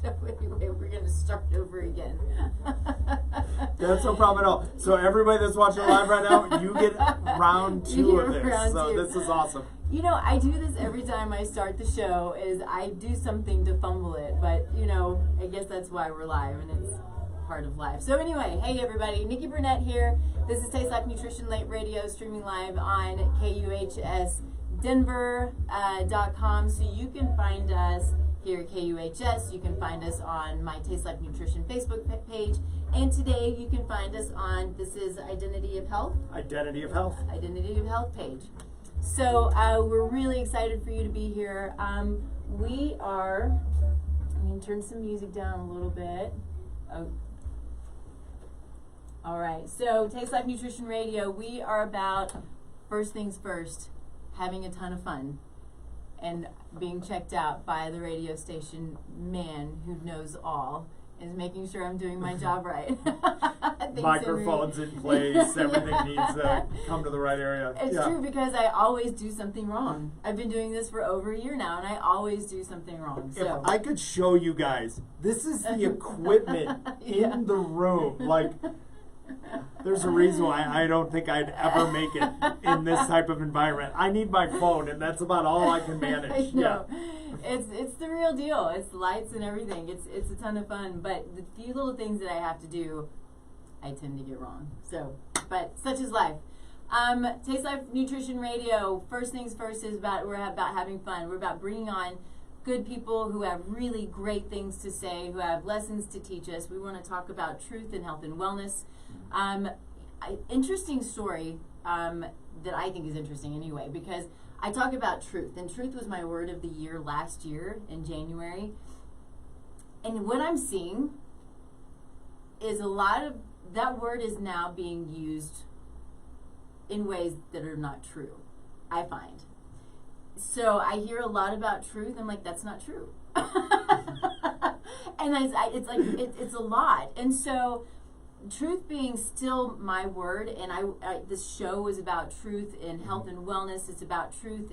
Anyway, we're going to start over again. That's no problem at all. So everybody that's watching live right now, you get round two of this. So this is awesome. You know, I do this every time I start the show, is I do something to fumble it. But, you know, I guess that's why we're live, and it's part of life. So anyway, hey everybody, Nikki Burnett here. This is Taste Like Nutrition Late Radio, streaming live on KUHSdenver.com. So you can find us here at KUHS. You can find us on my Taste Like Nutrition Facebook page. And today you can find us on, this is Identity of Health. Identity of Health. Identity of Health page. So we're really excited for you to be here. We are, I'm going to turn some music down a little bit. Oh. All right, so Taste Like Nutrition Radio, we are about, first things first, having a ton of fun and being checked out by the radio station man who knows all, is making sure I'm doing my job right. Microphones in place, everything needs to come to the right area. It's true, because I always do something wrong. I've been doing this for over a year now, and I always do something wrong. So. If I could show you guys, this is the equipment in the room. Like, there's a reason why I don't think I'd ever make it in this type of environment. I need my phone, and that's about all I can manage. I know. It's the real deal. It's lights and everything. It's a ton of fun. But the few little things that I have to do, I tend to get wrong. So, but such is life. Taste Life Nutrition Radio. First things first is we're about having fun. We're about bringing on good people who have really great things to say, who have lessons to teach us. We want to talk about truth and health and wellness. Interesting story that I think is interesting anyway, because I talk about truth, and truth was my word of the year last year in January. And what I'm seeing is a lot of that word is now being used in ways that are not true, I find. So I hear a lot about truth. I'm like, that's not true. And it's like, it's a lot. And so truth being still my word, and this show is about truth in health and wellness. It's about truth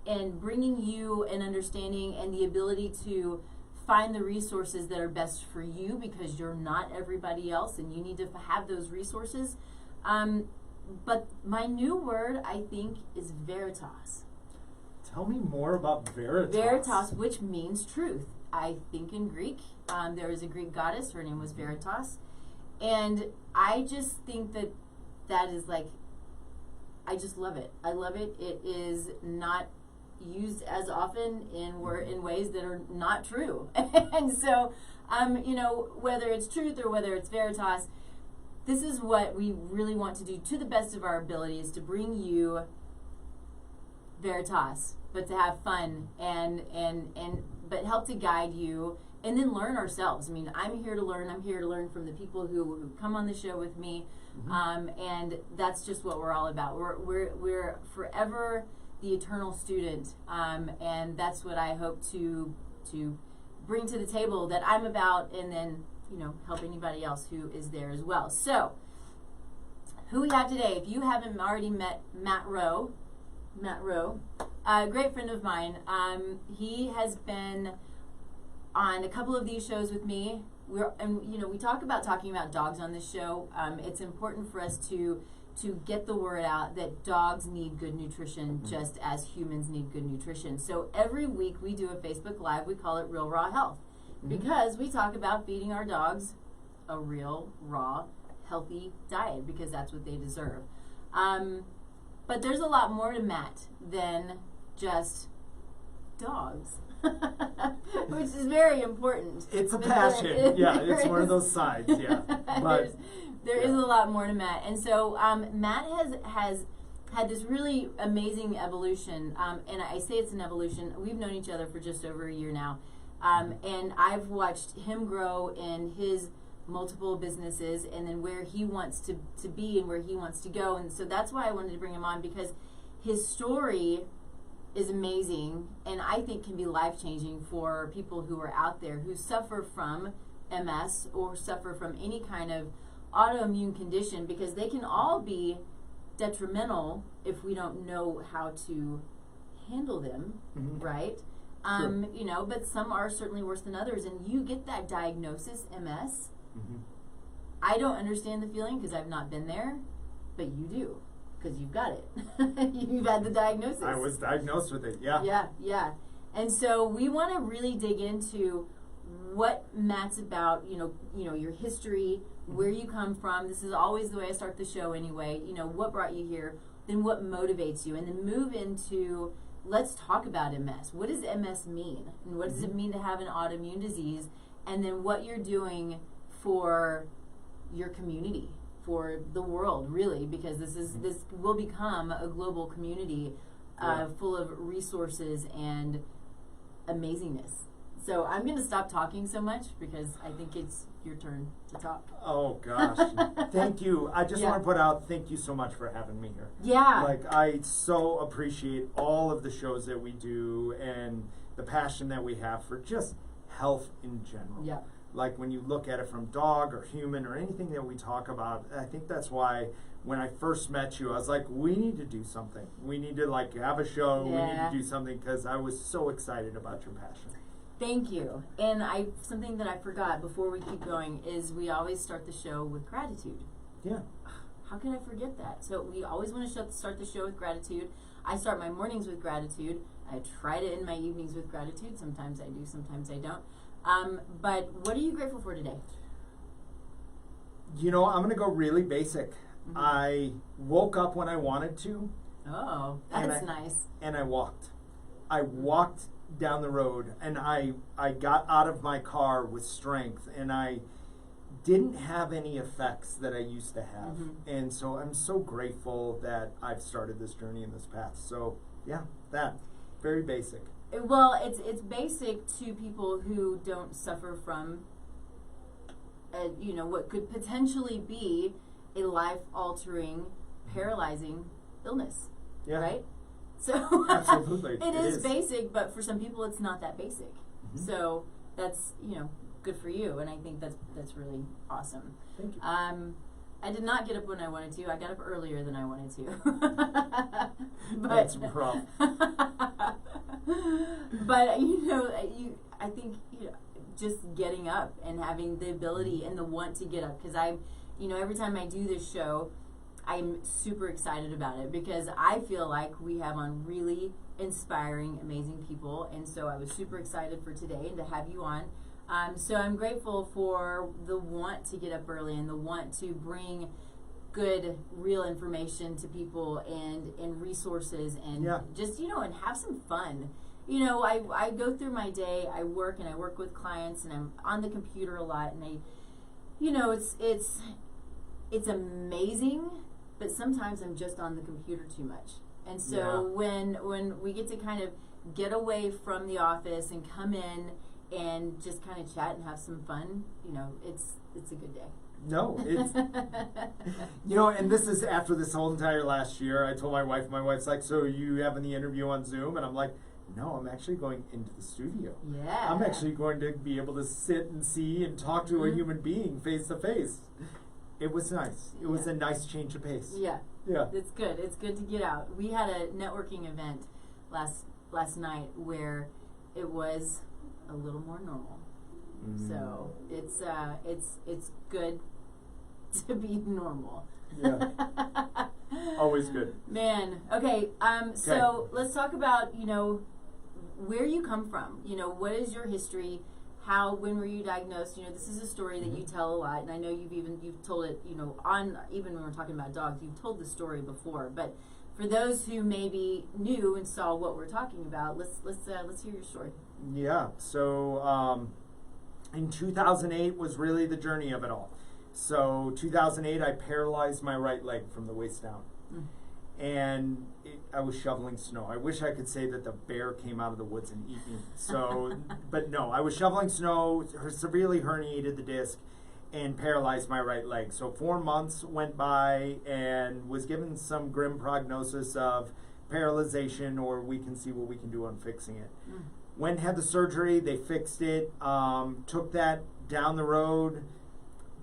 in bringing you an understanding and the ability to find the resources that are best for you, because you're not everybody else, and you need to have those resources. But my new word, I think, is veritas. Tell me more about veritas. Veritas, which means truth. I think in Greek, there is a Greek goddess. Her name was Veritas. And I just think that is like, I just love it. I love it. It is not used as often in ways that are not true. And so, you know, whether it's truth or whether it's veritas, this is what we really want to do to the best of our abilities, to bring you veritas, but to have fun but help to guide you, and then learn ourselves. I mean, I'm here to learn. I'm here to learn from the people who come on the show with me, and that's just what we're all about. We're forever the eternal student, and that's what I hope to bring to the table that I'm about, and then, you know, help anybody else who is there as well. So, who we have today? If you haven't already met Matt Rowe, a great friend of mine. He has been on a couple of these shows with me. We talk about talking about dogs on this show. It's important for us to get the word out that dogs need good nutrition just as humans need good nutrition. So every week we do a Facebook Live. We call it Real Raw Health, because we talk about feeding our dogs a real, raw, healthy diet, because that's what they deserve. But there's a lot more to Matt than just dogs. Which is very important. It's a passion. It's one of those sides. Yeah, but there is a lot more to Matt, and so Matt has had this really amazing evolution. And I say it's an evolution. We've known each other for just over a year now, and I've watched him grow in his multiple businesses, and then where he wants to be and where he wants to go. And so that's why I wanted to bring him on, because his story is amazing, and I think can be life-changing for people who are out there who suffer from MS or suffer from any kind of autoimmune condition, because they can all be detrimental if we don't know how to handle them, right? You know, but some are certainly worse than others, and you get that diagnosis, MS. Mm-hmm. I don't understand the feeling because I've not been there, but you do because you've got it. You've had the diagnosis. I was diagnosed with it, yeah. Yeah. And so we want to really dig into what Matt's about, you know, your history, where you come from. This is always the way I start the show anyway. You know, what brought you here, then what motivates you, and then move into, let's talk about MS. What does MS mean? And what does it mean to have an autoimmune disease? And then what you're doing for your community, for the world, really, because this will become a global community full of resources and amazingness. So I'm going to stop talking so much because I think it's your turn to talk. Oh, gosh. Thank you. I just want to put out, thank you so much for having me here. Yeah. Like, I so appreciate all of the shows that we do and the passion that we have for just health in general. Yeah. Like, when you look at it from dog or human or anything that we talk about, I think that's why when I first met you, I was like, we need to do something. We need to, like, have a show. Yeah. We need to do something because I was so excited about your passion. Thank you. And something that I forgot before we keep going is we always start the show with gratitude. Yeah. How can I forget that? So we always want to start the show with gratitude. I start my mornings with gratitude. I try to end my evenings with gratitude. Sometimes I do, sometimes I don't. But what are you grateful for today? You know, I'm going to go really basic. Mm-hmm. I woke up when I wanted to. Oh, that's nice. And I walked. I walked down the road, and I got out of my car with strength, and I didn't have any effects that I used to have. Mm-hmm. And so I'm so grateful that I've started this journey in this path. So, yeah, that. Very basic. Well, it's basic to people who don't suffer from, you know, what could potentially be a life-altering, paralyzing illness. Yeah. Right? So absolutely, it is basic, but for some people it's not that basic. Mm-hmm. So that's, you know, good for you, and I think that's really awesome. Thank you. I did not get up when I wanted to. I got up earlier than I wanted to. That's rough. But you know, I think, you know, just getting up and having the ability and the want to get up, because you know, every time I do this show, I'm super excited about it because I feel like we have on really inspiring, amazing people, and so I was super excited for today and to have you on. So I'm grateful for the want to get up early and the want to bring good, real information to people and resources and just, you know, and have some fun. You know, I go through my day, I work with clients, and I'm on the computer a lot, and you know, it's amazing, but sometimes I'm just on the computer too much. And so when we get to kind of get away from the office and come in and just kind of chat and have some fun, you know, it's a good day. No, it's, you know, and this is after this whole entire last year. I told my wife's like, so are you having the interview on Zoom? And I'm like, no, I'm actually going into the studio. Yeah. I'm actually going to be able to sit and see and talk to a human being face to face. It was nice. It was a nice change of pace. Yeah. Yeah. It's good. It's good to get out. We had a networking event last night where it was a little more normal. So it's good to be normal. Yeah. Always good. Man. Okay. So let's talk about, you know, where you come from. You know, what is your history? When were you diagnosed? You know, this is a story that you tell a lot, and I know you've told it, you know, even when we're talking about dogs, you've told the story before. But for those who maybe knew and saw what we're talking about, let's hear your story. Yeah. So in 2008 was really the journey of it all. So 2008, I paralyzed my right leg from the waist down. And I was shoveling snow. I wish I could say that the bear came out of the woods and ate me. So, but no, I was shoveling snow, severely herniated the disc, and paralyzed my right leg. So 4 months went by and was given some grim prognosis of paralyzation, or we can see what we can do on fixing it. Went and had the surgery. They fixed it. Took that down the road.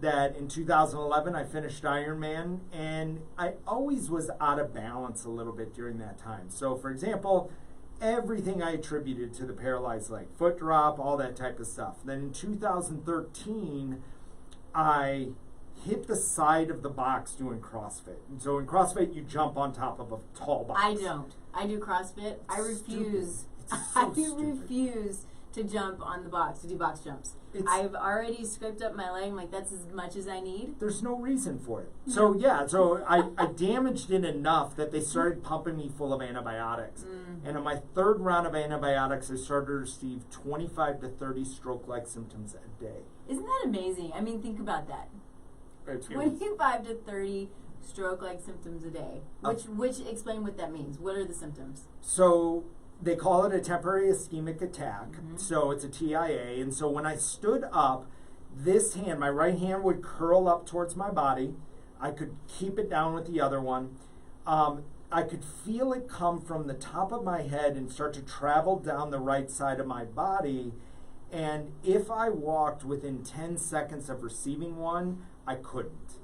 That in 2011 I finished Ironman, and I always was out of balance a little bit during that time. So for example, everything I attributed to the paralyzed leg, foot drop, all that type of stuff. Then in 2013, I hit the side of the box doing CrossFit. And so in CrossFit, you jump on top of a tall box. I don't. I do CrossFit. I refuse. So refuse to jump on the box, to do box jumps. I've already scraped up my leg. I'm like, that's as much as I need. There's no reason for it. So so I damaged it enough that they started pumping me full of antibiotics. And in my third round of antibiotics, I started to receive 25 to 30 stroke-like symptoms a day. Isn't that amazing? I mean, think about that. 25 to 30 stroke-like symptoms a day. Which explain what that means. What are the symptoms? So they call it a temporary ischemic attack. So it's a TIA. And so when I stood up, this hand, my right hand would curl up towards my body. I could keep it down with the other one. I could feel it come from the top of my head and start to travel down the right side of my body. And if I walked within 10 seconds of receiving one, I couldn't.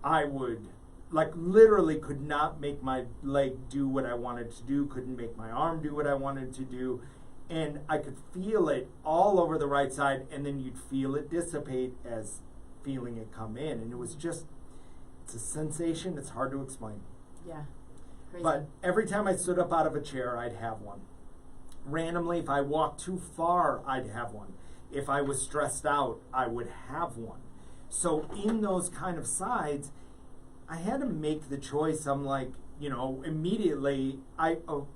I would, literally could not make my leg do what I wanted to do, couldn't make my arm do what I wanted to do. And I could feel it all over the right side, and then you'd feel it dissipate as feeling it come in. And it was just, it's a sensation, it's hard to explain. Yeah. Crazy. But every time I stood up out of a chair, I'd have one. Randomly, if I walked too far, I'd have one. If I was stressed out, I would have one. So in those kind of sides, I had to make the choice. I'm like, immediately,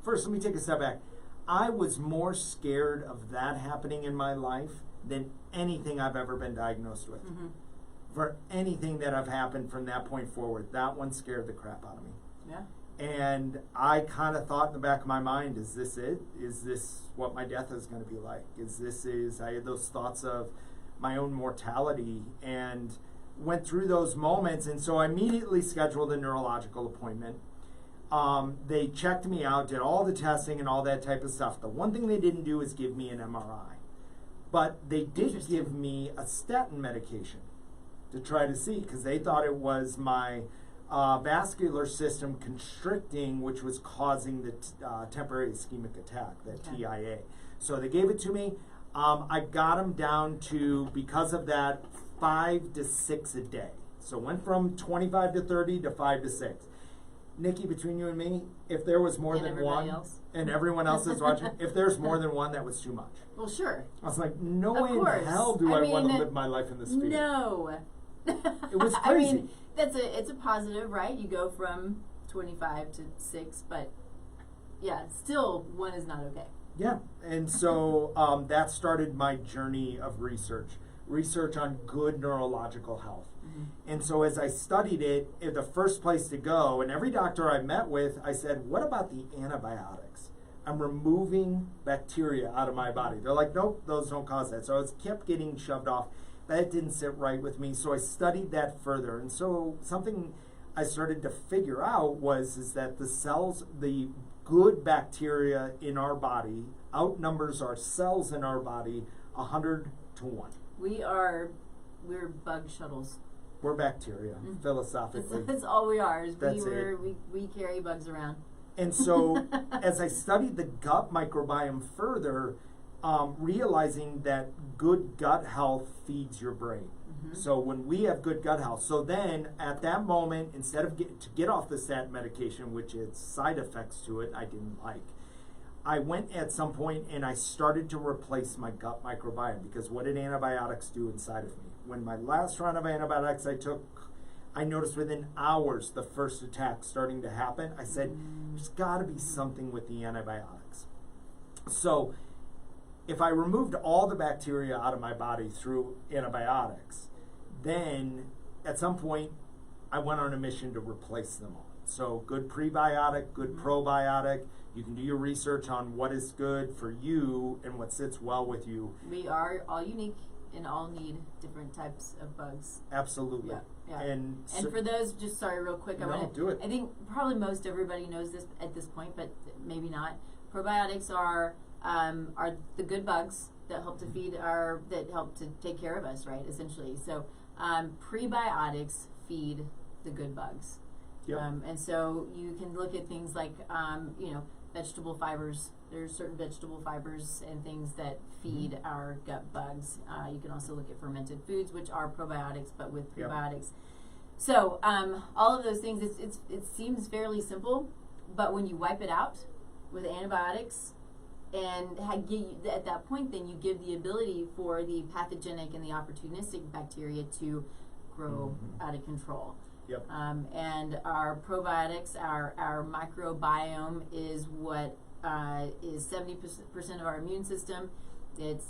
first let me take a step back. I was more scared of that happening in my life than anything I've ever been diagnosed with. For anything that have happened from that point forward, that one scared the crap out of me. Yeah. And I kind of thought in the back of my mind, is this it? Is this what my death is going to be like? I had those thoughts of my own mortality and went through those moments. And so I immediately scheduled a neurological appointment. They checked me out, did all the testing and all that type of stuff. The one thing they didn't do is give me an MRI. But they did give me a statin medication to try to see, because they thought it was my vascular system constricting, which was causing the temporary ischemic attack, that TIA. So they gave it to me. I got them down to, because of that, 5 to 6 a day. So went from 25 to 30 to 5 to 6. Nikki, between you and me, if there was more than one, and everyone else is watching, if there's more than one, that was too much. Well, sure. I was like, no way in hell do I want to live my life in this fear. No. It was crazy. I mean, it's a positive, right? You go from 25 to 6, but yeah, still one is not okay. Yeah, and so that started my journey of research on good neurological health. And so as I studied it, the first place to go, and every doctor I met with, I said, what about the antibiotics? I'm removing bacteria out of my body. They're like, nope, those don't cause that. So I kept getting shoved off. That didn't sit right with me, so I studied that further. And so something I started to figure out is that the cells, the good bacteria in our body outnumbers our cells in our body 100 to 1. We're bug shuttles. We're bacteria, philosophically. That's all we are. We carry bugs around. And so as I studied the gut microbiome further, realizing that good gut health feeds your brain. So when we have good gut health, so then at that moment, instead of to get off the statin medication, which its side effects to it I didn't like, I went at some point and I started to replace my gut microbiome, because what did antibiotics do inside of me? When my last round of antibiotics I took, I noticed within hours the first attack starting to happen. I said, there's got to be something with the antibiotics. So if I removed all the bacteria out of my body through antibiotics, then at some point I went on a mission to replace them all. So good prebiotic, good probiotic. You can do your research on what is good for you and what sits well with you. We are all unique and all need different types of bugs. Absolutely. Yeah. And for those, just sorry, real quick, do it. I think probably most everybody knows this at this point, but maybe not. Probiotics are the good bugs that help to that help to take care of us, right? Essentially, so prebiotics feed the good bugs. Yep. And so you can look at things like vegetable fibers There's certain vegetable fibers and things that feed our gut bugs. You can also look at fermented foods, which are probiotics, but with prebiotics. So all of those things, it seems fairly simple, but when you wipe it out with antibiotics, and at that point, then you give the ability for the pathogenic and the opportunistic bacteria to grow out of control. Yep. And our probiotics, our microbiome is what is 70% of our immune system. It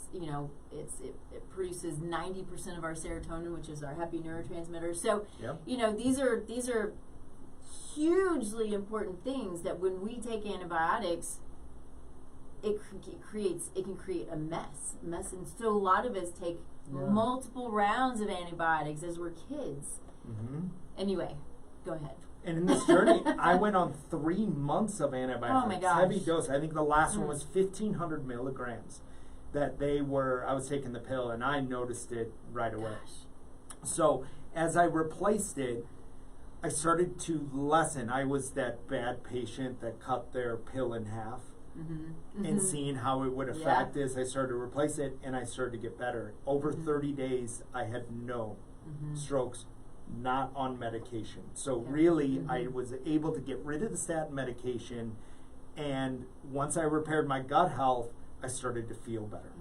produces 90% of our serotonin, which is our happy neurotransmitter. So, these are hugely important things that when we take antibiotics, it can create a mess. And so a lot of us take multiple rounds of antibiotics as we're kids. Anyway, go ahead. And in this journey, I went on 3 months of antibiotics. Oh my gosh. Heavy dose. I think the last one was 1,500 milligrams that I was taking the pill, and I noticed it right away. So as I replaced it, I started to lessen. I was that bad patient that cut their pill in half. And seeing how it would affect as I started to replace it, and I started to get better. Over 30 days, I had no strokes, not on medication. So really, I was able to get rid of the statin medication, and once I repaired my gut health, I started to feel better.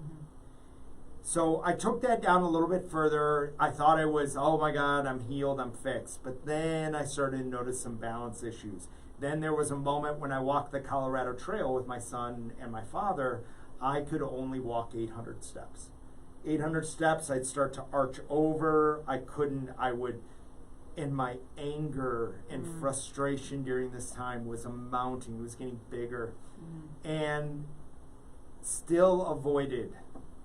So I took that down a little bit further. I thought I was, oh my God, I'm healed, I'm fixed. But then I started to notice some balance issues. Then there was a moment when I walked the Colorado Trail with my son and my father, I could only walk 800 steps. 800 steps, I'd start to arch over. I would, and my anger and frustration during this time was mounting, was getting bigger. And still avoided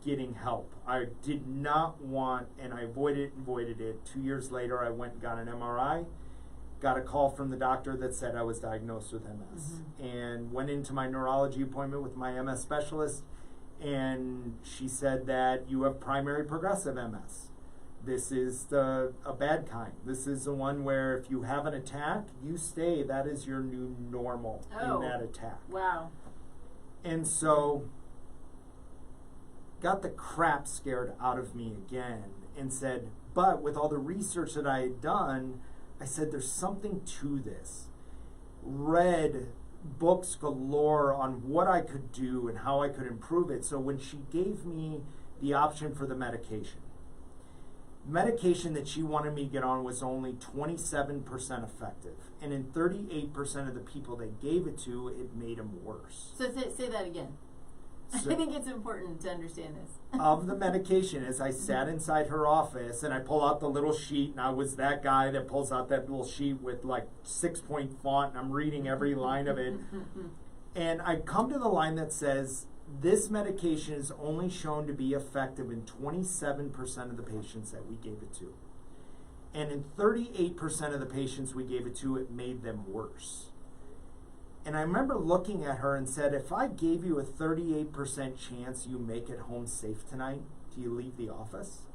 getting help. I did not want, and I avoided it. 2 years later, I went and got an MRI. Got a call from the doctor that said I was diagnosed with MS, and went into my neurology appointment with my MS specialist, and she said that you have primary progressive MS. This is a bad kind. This is the one where if you have an attack, you stay. That is your new normal in that attack. Wow. And so got the crap scared out of me again and said, but with all the research that I had done, I said, there's something to this. Read books galore on what I could do and how I could improve it. So when she gave me the option for the medication that she wanted me to get on was only 27% effective. And in 38% of the people they gave it to, it made them worse. So say that again. So I think it's important to understand this. Of the medication, as I sat inside her office and I pull out the little sheet, and I was that guy that pulls out that little sheet with like 6-point font, and I'm reading every line of it. And I come to the line that says, this medication is only shown to be effective in 27% of the patients that we gave it to. And in 38% of the patients we gave it to, it made them worse. And I remember looking at her and said, if I gave you a 38% chance you make it home safe tonight, do you leave the office?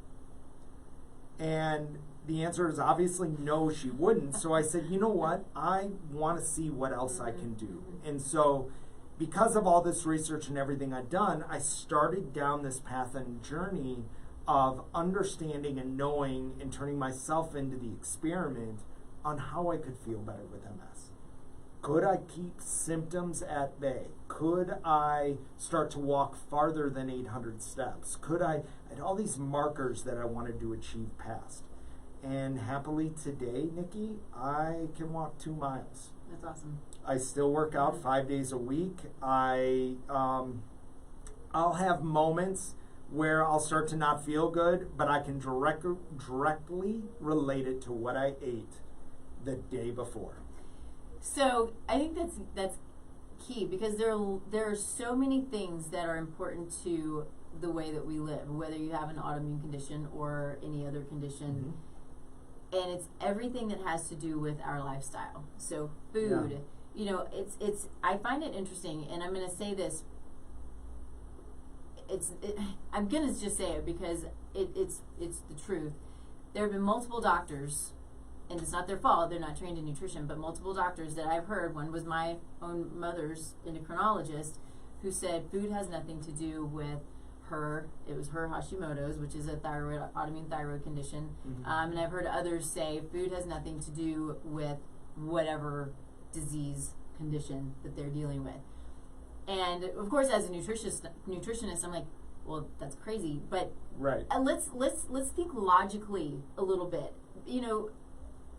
And the answer is obviously no, she wouldn't. So I said, you know what? I want to see what else I can do. And so because of all this research and everything I'd done, I started down this path and journey of understanding and knowing and turning myself into the experiment on how I could feel better with MS. Could I keep symptoms at bay? Could I start to walk farther than 800 steps? I had all these markers that I wanted to achieve past. And happily today, Nikki, I can walk 2 miles. That's awesome. I still work out 5 days a week. I'll have moments where I'll start to not feel good, but I can directly relate it to what I ate the day before. So I think that's key, because there are so many things that are important to the way that we live, whether you have an autoimmune condition or any other condition. And it's everything that has to do with our lifestyle. So food, it's I find it interesting, and I'm going to say this. I'm going to just say it because it's the truth. There have been multiple doctors, and it's not their fault, they're not trained in nutrition, but multiple doctors that I've heard, one was my own mother's endocrinologist, who said food has nothing to do with her. It was her Hashimoto's, which is a autoimmune thyroid condition. And I've heard others say food has nothing to do with whatever disease condition that they're dealing with. And of course, as a nutritionist, I'm like, well, that's crazy. But right. Let's think logically a little bit. You know,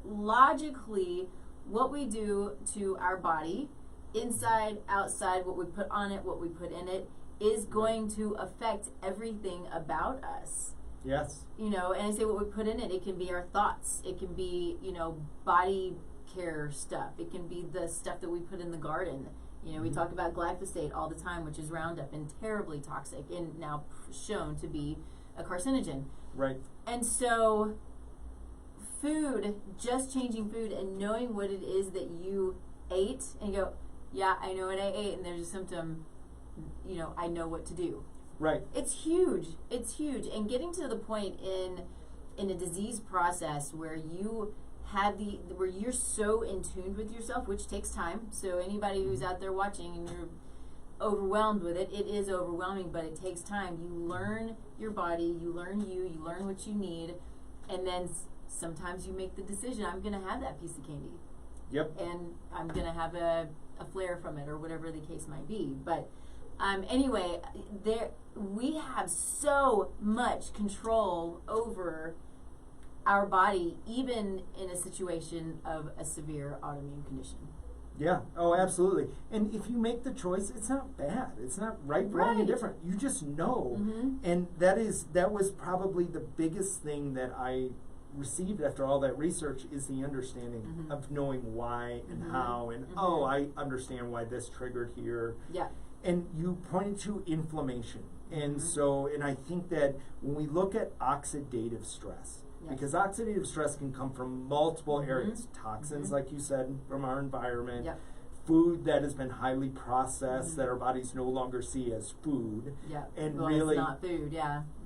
logically, what we do to our body, inside, outside, what we put on it, what we put in it, is going to affect everything about us. Yes. You know, and I say what we put in it, it can be our thoughts, it can be, you know, body care stuff, it can be the stuff that we put in the garden. You know, we talk about glyphosate all the time, which is Roundup and terribly toxic and now shown to be a carcinogen. Right. And so food, just changing food and knowing what it is that you ate and go, yeah, I know what I ate and there's a symptom, you know, I know what to do. Right. It's huge. It's huge. And getting to the point in a disease process where you have where you're so in tune with yourself, which takes time. So anybody who's out there watching and you're overwhelmed with it, it is overwhelming, but it takes time. You learn your body, you learn you learn what you need, and then sometimes you make the decision, I'm going to have that piece of candy. Yep. And I'm going to have a flare from it or whatever the case might be. But anyway, we have so much control over our body, even in a situation of a severe autoimmune condition. Yeah. Oh, absolutely. And if you make the choice, it's not bad. It's not right, wrong, and different. You just know. And that was probably the biggest thing that I received after all that research is the understanding of knowing why and how and I understand why this triggered here. Yeah. And you pointed to inflammation. And so, and I think that when we look at oxidative stress, because oxidative stress can come from multiple areas, toxins, like you said, from our environment, food that has been highly processed that our bodies no longer see as food, and well, really it's not food,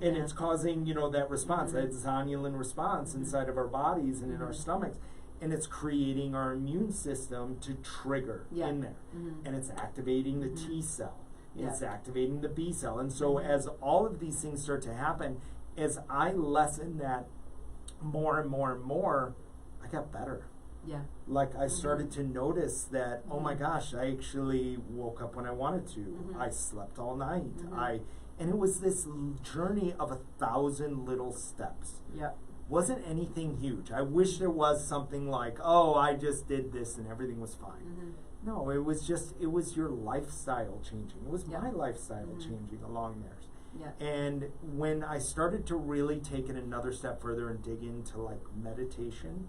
and it's causing, you know, that response, that zonulin response inside of our bodies and in our stomachs, and it's creating our immune system to trigger in there, and it's activating the T cell, and it's activating the B cell, and so as all of these things start to happen, as I lessen that more and more and more, I got better. Yeah. Like I started to notice that, oh my gosh, I actually woke up when I wanted to. I slept all night. And it was this journey of 1,000 little steps. Yeah. Wasn't anything huge. I wish there was something like, oh, I just did this and everything was fine. No, it was your lifestyle changing. It was my lifestyle changing along there. Yeah. And when I started to really take it another step further and dig into like meditation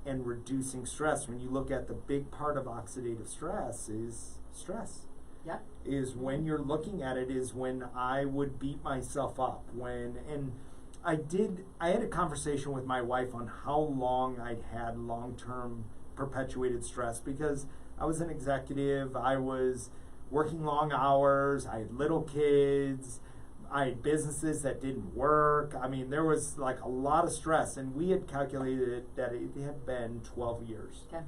and reducing stress, when you look at the big part of oxidative stress is stress. Yeah. Is when you're looking at it is when I would beat myself up and I had a conversation with my wife on how long I'd had long-term perpetuated stress because I was an executive, I was working long hours, I had little kids, I had businesses that didn't work. I mean, there was like a lot of stress, and we had calculated that it had been 12 years. Okay.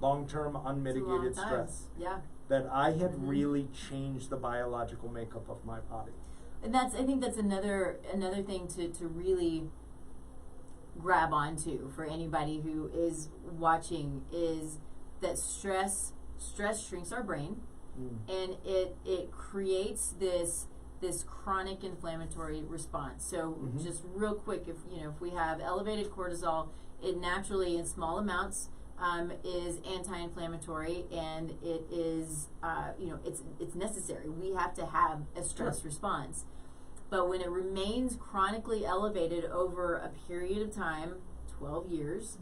Long-term unmitigated stress. Yeah. That I had really changed the biological makeup of my body. And I think that's another thing to really grab onto for anybody who is watching is that stress shrinks our brain, and it creates this chronic inflammatory response. So just real quick, if we have elevated cortisol, it naturally in small amounts is anti-inflammatory, and it is it's necessary. We have to have a stress response. But when it remains chronically elevated over a period of time, 12 years,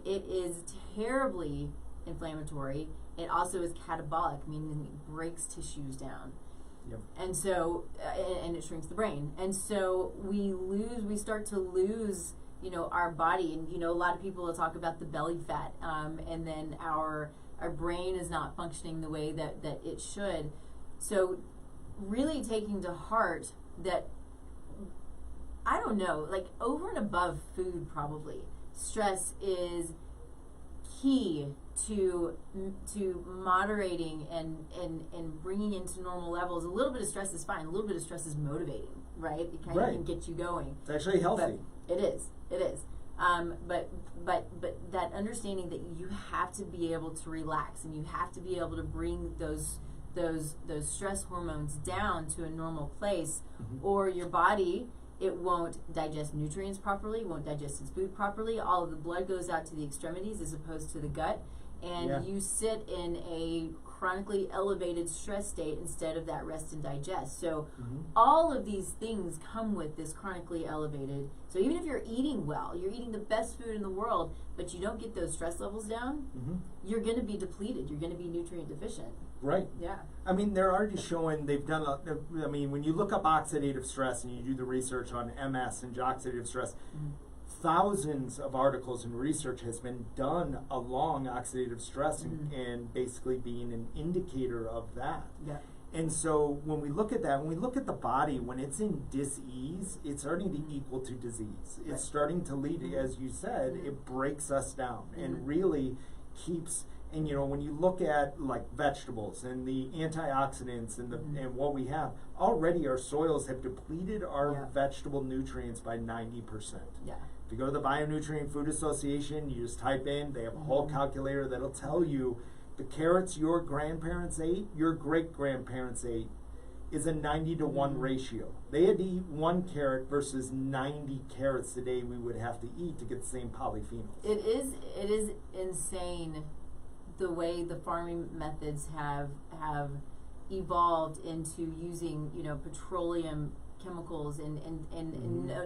it is terribly inflammatory. It also is catabolic, meaning it breaks tissues down. Yep. And so, and it shrinks the brain. And so we start to lose, our body. And, a lot of people will talk about the belly fat, and then our brain is not functioning the way that it should. So really taking to heart that, I don't know, like over and above food probably, stress is key to moderating and bringing into normal levels. A little bit of stress is fine. A little bit of stress is motivating, right? It kind of can get you going. It's actually healthy. But it is. But that understanding that you have to be able to relax and you have to be able to bring those stress hormones down to a normal place, or your body, it won't digest nutrients properly, won't digest its food properly. All of the blood goes out to the extremities as opposed to the gut, and you sit in a chronically elevated stress state instead of that rest and digest. So all of these things come with this chronically elevated. So even if you're eating well, you're eating the best food in the world, but you don't get those stress levels down, you're going to be depleted. You're going to be nutrient deficient. Right. Yeah. I mean, they're already showing, they've done, I mean, when you look up oxidative stress and you do the research on MS and oxidative stress, thousands of articles and research has been done along oxidative stress and basically being an indicator of that. Yeah. And so when we look at that, when we look at the body, when it's in dis-ease, it's starting to equal to disease. It's starting to lead, as you said, it breaks us down and really keeps. And you know, when you look at like vegetables and the antioxidants and and what we have, already our soils have depleted our vegetable nutrients by 90%. Yeah. If you go to the Bionutrient Food Association, you just type in, they have a whole calculator that'll tell you the carrots your grandparents ate, your great-grandparents ate, is a 90-to-1 ratio. They had to eat 1 carrot versus 90 carrots a day we would have to eat to get the same polyphenols. It is insane the way the farming methods have evolved into using, you know, petroleum chemicals and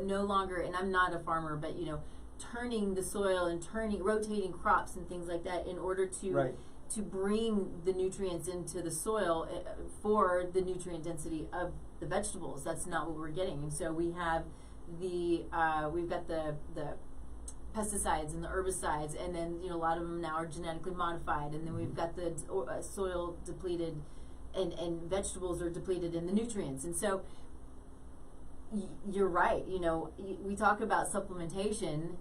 no longer, and I'm not a farmer, but you know, turning the soil and rotating crops and things like that in order to to bring the nutrients into the soil for the nutrient density of the vegetables. That's not what we're getting. And so we have we've got the pesticides and the herbicides, and then you know a lot of them now are genetically modified, and then we've got the soil depleted, and vegetables are depleted in the nutrients. And so you're right. You know, we talk about supplementation.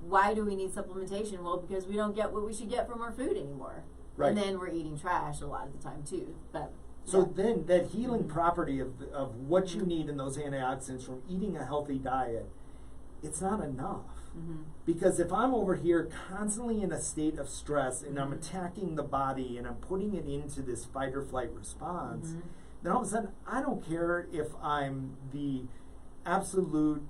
Why do we need supplementation? Well, because we don't get what we should get from our food anymore, and then we're eating trash a lot of the time too. But so then that healing property of what you need in those antioxidants from eating a healthy diet, it's not enough. Because if I'm over here constantly in a state of stress and I'm attacking the body and I'm putting it into this fight or flight response, then all of a sudden I don't care if I'm the absolute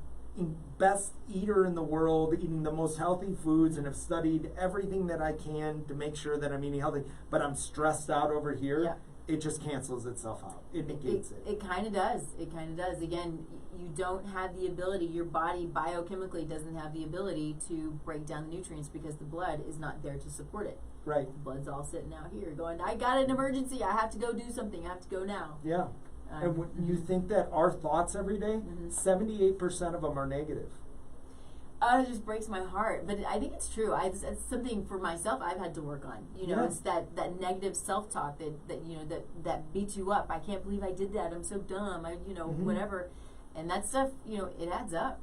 best eater in the world, eating the most healthy foods, and have studied everything that I can to make sure that I'm eating healthy, but I'm stressed out over here. It just cancels itself out. It negates it. It kind of does. It kind of does. Again, you don't have the ability, your body biochemically doesn't have the ability to break down the nutrients because the blood is not there to support it. Right. The blood's all sitting out here going, I got an emergency, I have to go do something, I have to go now. Yeah. And when you think that our thoughts every day, 78% of them are negative. It just breaks my heart, but I think it's true. It's something for myself I've had to work on. You know, it's that negative self-talk that you know that beats you up. I can't believe I did that. I'm so dumb. Whatever, and that stuff. You know, it adds up.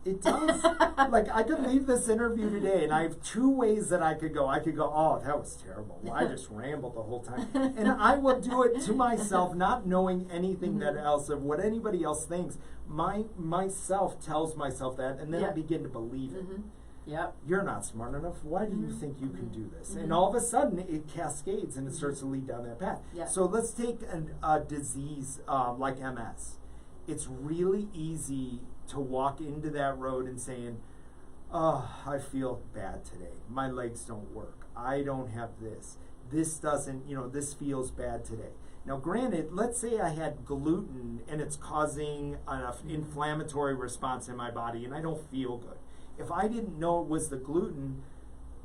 It does. Like, I could leave this interview today, and I have 2 ways that I could go. I could go, oh, that was terrible. Well, I just rambled the whole time. And I will do it to myself, not knowing anything that else of what anybody else thinks. Myself tells myself that, and then I begin to believe it. You're not smart enough. Why do you think you can do this? And all of a sudden, it cascades, and it starts to lead down that path. So let's take a disease like MS. It's really easy to walk into that road and saying, oh, I feel bad today. My legs don't work. I don't have this. This doesn't, this feels bad today. Now, granted, let's say I had gluten and it's causing an inflammatory response in my body and I don't feel good. If I didn't know it was the gluten,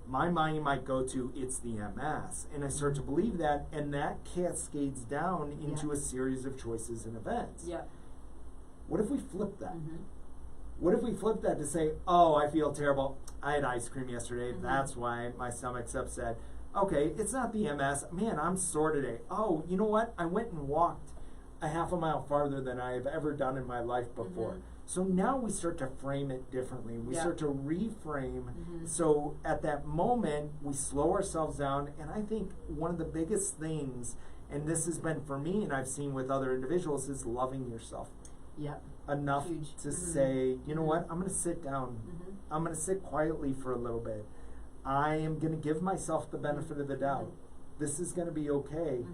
my mind might go to, it's the MS. And I start to believe that, and that cascades down into a series of choices and events. What if we flip that? What if we flip that to say, oh, I feel terrible. I had ice cream yesterday. That's why my stomach's upset. Okay, it's not the MS. Man, I'm sore today. Oh, you know what? I went and walked a half a mile farther than I have ever done in my life before. So now we start to frame it differently. We start to reframe. So at that moment, we slow ourselves down. And I think one of the biggest things, and this has been for me and I've seen with other individuals, is loving yourself. Enough to say, you know what, I'm going to sit down. I'm going to sit quietly for a little bit. I am going to give myself the benefit of the doubt. This is going to be okay.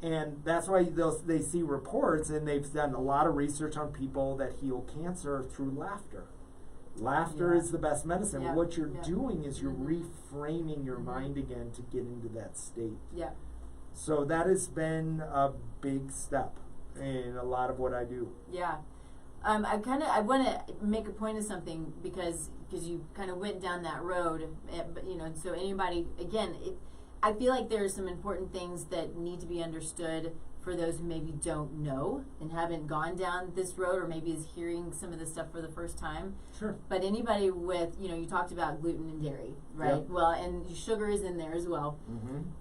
And that's why they see reports, and they've done a lot of research on people that heal cancer through laughter. Laughter is the best medicine. What you're doing is you're reframing your mind again to get into that state. So that has been a big step in a lot of what I do. I want to make a point of something because you kind of went down that road, but so anybody, again, I feel like there are some important things that need to be understood for those who maybe don't know and haven't gone down this road, or maybe is hearing some of this stuff for the first time. But anybody with, you talked about gluten and dairy, right? Well, and sugar is in there as well.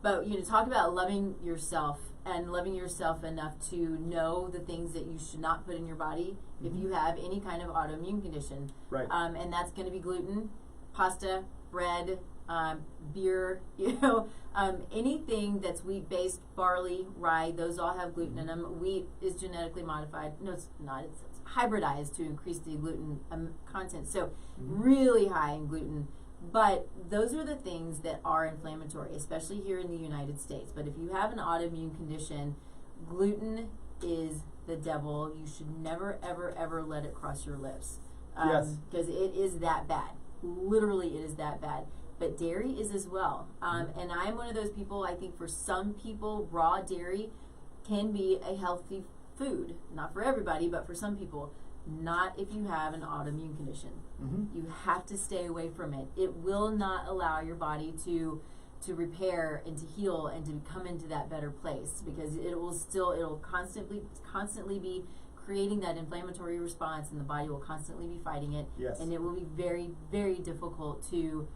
But, talk about loving yourself and loving yourself enough to know the things that you should not put in your body if you have any kind of autoimmune condition. And that's going to be gluten, pasta, bread, beer, anything that's wheat-based, barley, rye, those all have gluten in them. Wheat is genetically modified. No, it's not. It's hybridized to increase the gluten content. So really high in gluten. But those are the things that are inflammatory, especially here in the United States. But if you have an autoimmune condition, gluten is the devil. You should never, ever, ever let it cross your lips. Because it is that bad. Literally, it is that bad. But dairy is as well. And I'm one of those people, I think for some people, raw dairy can be a healthy food. Not for everybody, but for some people. Not if you have an autoimmune condition. You have to stay away from it. It will not allow your body to repair and to heal and to come into that better place, because it'll constantly be creating that inflammatory response, and the body will constantly be fighting it. And it will be very, very difficult to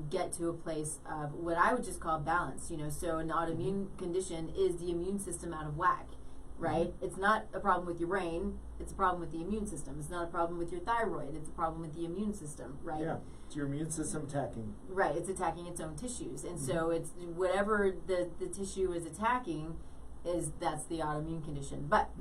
get to a place of what I would just call balance. So an autoimmune condition is the immune system out of whack. Right? It's not a problem with your brain, it's a problem with the immune system. It's not a problem with your thyroid, it's a problem with the immune system, right? It's your immune system attacking. Right, it's attacking its own tissues. And so it's whatever the tissue is attacking, that's the autoimmune condition. But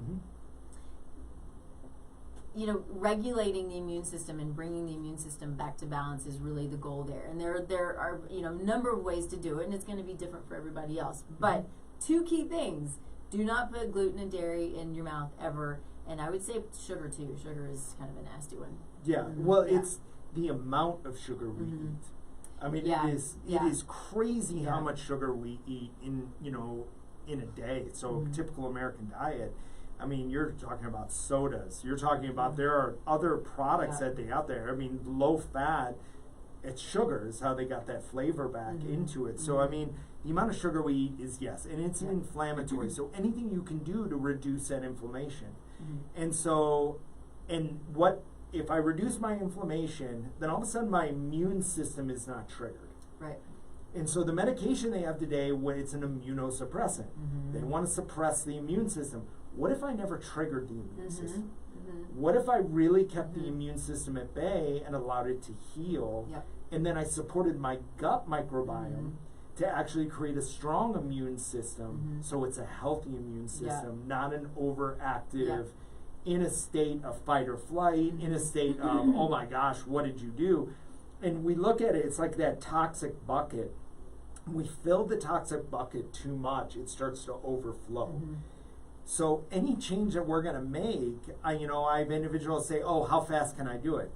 regulating the immune system and bringing the immune system back to balance is really the goal there. And there are a number of ways to do it, and it's going to be different for everybody else. But two key things: do not put gluten and dairy in your mouth ever. And I would say sugar too. Sugar is kind of a nasty one. It's the amount of sugar we eat. I mean, it is crazy how much sugar we eat in a day. So typical American diet. I mean, you're talking about sodas. You're talking about there are other products that they out there. I mean, low fat. It's sugar is how they got that flavor back into it. So I mean, the amount of sugar we eat is and it's inflammatory. So anything you can do to reduce that inflammation. And so, what if I reduce my inflammation, then all of a sudden my immune system is not triggered. And so the medication they have today, it's an immunosuppressant. They want to suppress the immune system. What if I never triggered the immune system? What if I really kept the immune system at bay and allowed it to heal? And then I supported my gut microbiome to actually create a strong immune system, so it's a healthy immune system, not an overactive, in a state of fight or flight, in a state of, oh my gosh, what did you do? And we look at it, it's like that toxic bucket. We fill the toxic bucket too much, it starts to overflow. So any change that we're going to make, I have individuals say, oh, how fast can I do it?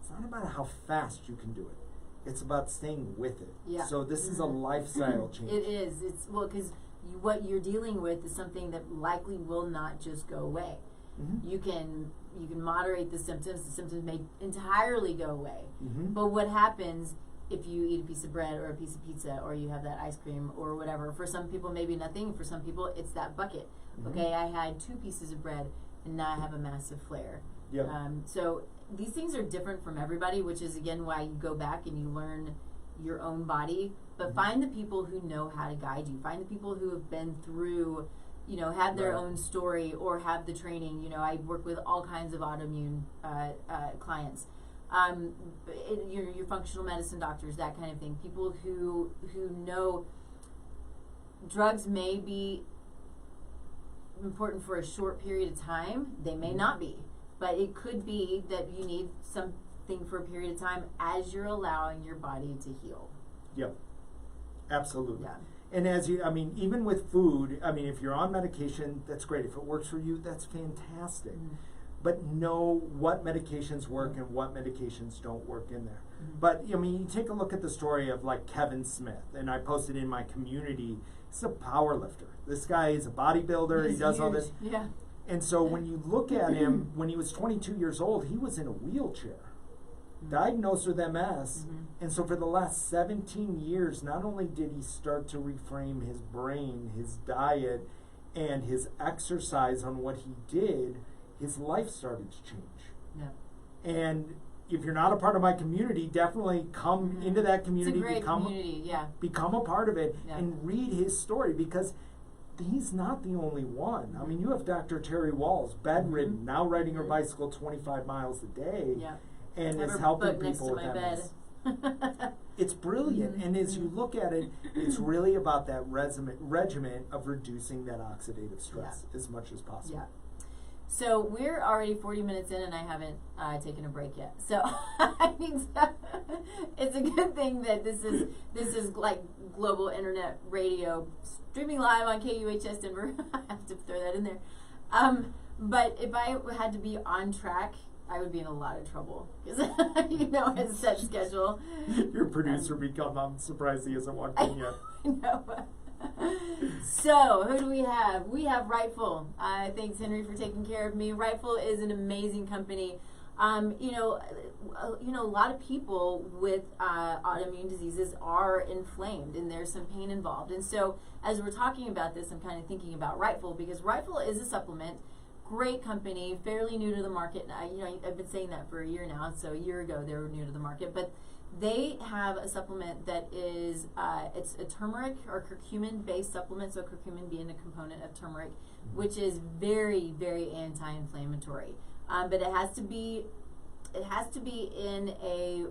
It's not about how fast you can do it. It's about staying with it. So this is a lifestyle change. It is. It's because what you're dealing with is something that likely will not just go away. You can moderate the symptoms. The symptoms may entirely go away. But what happens if you eat a piece of bread or a piece of pizza, or you have that ice cream or whatever? For some people, maybe nothing. For some people, it's that bucket. Okay, I had 2 pieces of bread, and now I have a massive flare. So these things are different from everybody, which is, again, why you go back and you learn your own body. But find the people who know how to guide you. Find the people who have been through have their Right. own story or have the training. I work with all kinds of autoimmune clients. Your functional medicine doctors, that kind of thing. People who know drugs may be important for a short period of time. They may not be, but it could be that you need something for a period of time as you're allowing your body to heal. Yep. Absolutely. Yeah. And even with food, if you're on medication, that's great. If it works for you, that's fantastic. Mm-hmm. But know what medications work and what medications don't work in there. Mm-hmm. But, you take a look at the story of like Kevin Smith, and I posted in my community, he's a power lifter. This guy is a bodybuilder, he does huge. all this. Yeah. And so when you look at him, when he was 22 years old, he was in a wheelchair, diagnosed with MS. And so for the last 17 years, not only did he start to reframe his brain, his diet, and his exercise on what he did, his life started to change. Yeah. And if you're not a part of my community, definitely come into that community, It's a great community, yeah. become a part of it, Yeah. and read his story, because he's not the only one. You have Dr. Terry Walls, bedridden, now riding her bicycle 25 miles a day, Yeah. and Have is her helping book next people to with my MS. bed. It's brilliant, and as you look at it, it's really about that regimen of reducing that oxidative stress as much as possible. Yeah. So we're already 40 minutes in, and I haven't taken a break yet. So I need to, it's a good thing that this is like global internet radio, streaming live on KUHS Denver. I have to throw that in there. But if I had to be on track, I would be in a lot of trouble because it's set schedule. Your producer I'm surprised he hasn't walked in yet. I know. So, who do we have? We have Rightful. Thanks, Henry, for taking care of me. Rightful is an amazing company. A lot of people with autoimmune diseases are inflamed, and there's some pain involved. And so, as we're talking about this, I'm kind of thinking about Rightful, because Rightful is a supplement. Great company, fairly new to the market. I've been saying that for a year now. So a year ago, they were new to the market, but they have a supplement that is, it's a turmeric or curcumin-based supplement, so curcumin being a component of turmeric, which is very, very anti-inflammatory. But it has to be in a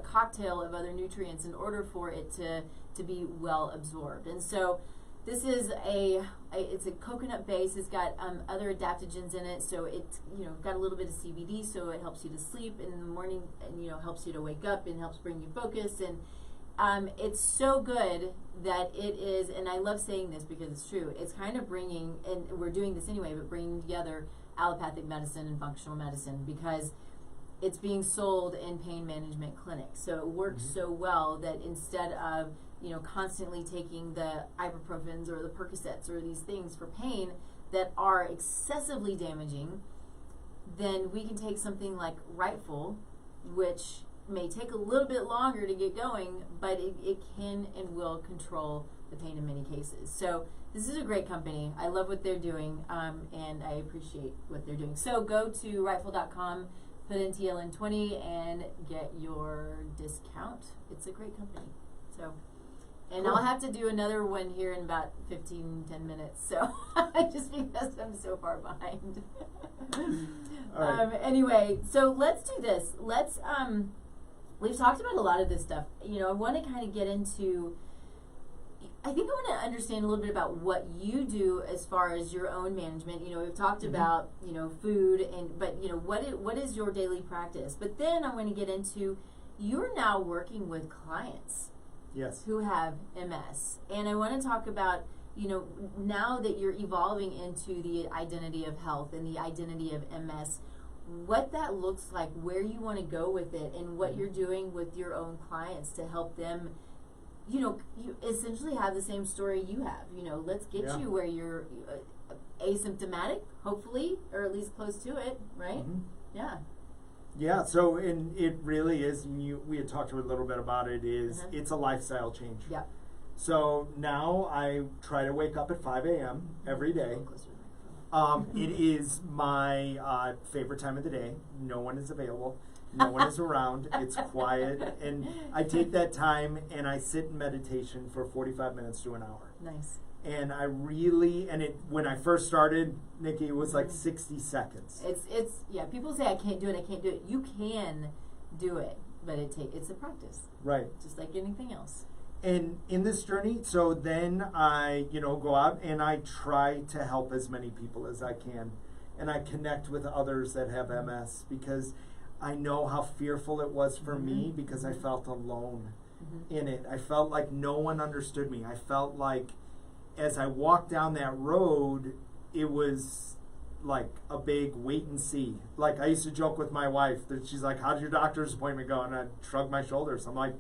cocktail of other nutrients in order for it to be well absorbed. And so this is it's a coconut base. It's got other adaptogens in it, so it's got a little bit of CBD, so it helps you to sleep in the morning, and helps you to wake up and helps bring you focus. And it's so good that it is. And I love saying this because it's true. It's kind of bringing, and we're doing this anyway, but bringing together allopathic medicine and functional medicine, because it's being sold in pain management clinics. So it works so well that instead of constantly taking the ibuprofens or the Percocets or these things for pain that are excessively damaging, then we can take something like Rightful, which may take a little bit longer to get going, but it can and will control the pain in many cases. So this is a great company. I love what they're doing, and I appreciate what they're doing. So go to rightful.com, put in TLN20, and get your discount. It's a great company. So. And cool. I'll have to do another one here in about 10 minutes. So just because I'm so far behind. All right. Anyway, so let's do this. We've talked about a lot of this stuff. I want to kind of get into, I think I want to understand a little bit about what you do as far as your own management. We've talked about, food, but what is your daily practice? But then I want to get into, you're now working with clients. Yes. Who have MS. And I want to talk about, now that you're evolving into the identity of health and the identity of MS, what that looks like, where you want to go with it, and what you're doing with your own clients to help them, you essentially have the same story you have. Let's get you where you're asymptomatic, hopefully, or at least close to it, right? Yeah. Yeah, so and it really is, and we had talked a little bit about it, it's a lifestyle change. Yeah. So now I try to wake up at 5 a.m. every day. It is my favorite time of the day. No one is available. No one is around. It's quiet. And I take that time and I sit in meditation for 45 minutes to an hour. Nice. And I really, when I first started, Nikki, it was like 60 seconds. It's people say I can't do it. You can do it, but it's a practice. Right. Just like anything else. And in this journey, so then I, go out and I try to help as many people as I can. And I connect with others that have MS because I know how fearful it was for me because I felt alone in it. I felt like no one understood me. I felt like as I walked down that road, it was like a big wait and see. Like I used to joke with my wife that she's like, how'd your doctor's appointment go? And I'd shrug my shoulders. I'm like,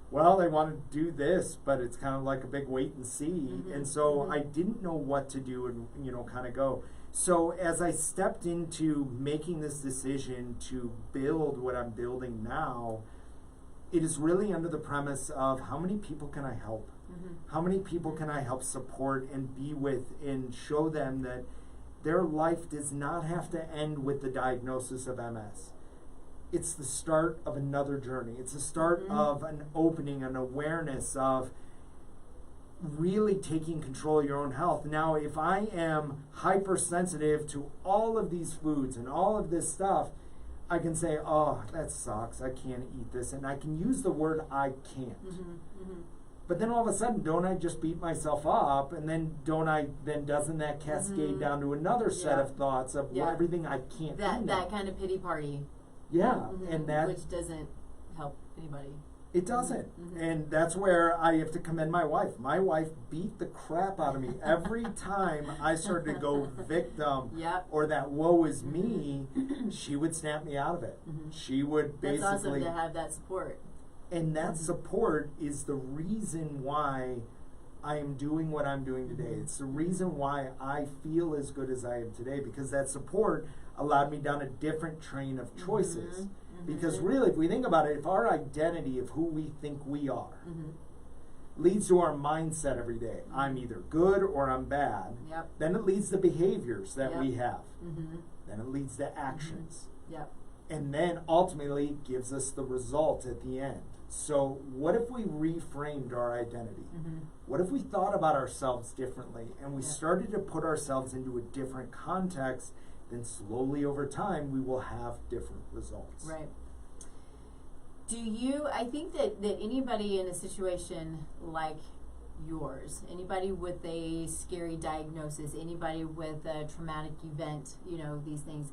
well, they want to do this, but it's kind of like a big wait and see. And so I didn't know what to do and, kind of go. So as I stepped into making this decision to build what I'm building now, it is really under the premise of how many people can I help? How many people can I help support and be with and show them that their life does not have to end with the diagnosis of MS. It's the start of another journey. It's the start of an opening, an awareness of really taking control of your own health. Now, if I am hypersensitive to all of these foods and all of this stuff, I can say, oh, that sucks. I can't eat this. And I can use the word I can't. But then all of a sudden, don't I just beat myself up? And then doesn't that cascade down to another set of thoughts of everything I can't do? That kind of pity party. Yeah. And that, which doesn't help anybody. It doesn't. And that's where I have to commend my wife. My wife beat the crap out of me. Every time I started to go victim or that woe is me, she would snap me out of it. She would basically... That's awesome to have that support. And that support is the reason why I am doing what I'm doing today. It's the reason why I feel as good as I am today, because that support allowed me down a different train of choices. Because really, if we think about it, if our identity of who we think we are leads to our mindset every day, I'm either good or I'm bad, then it leads to behaviors that we have. Then it leads to actions. And then ultimately gives us the result at the end. So what if we reframed our identity? What if we thought about ourselves differently and we started to put ourselves into a different context? Then slowly over time we will have different results. Right. I think that anybody in a situation like yours, anybody with a scary diagnosis, anybody with a traumatic event, these things,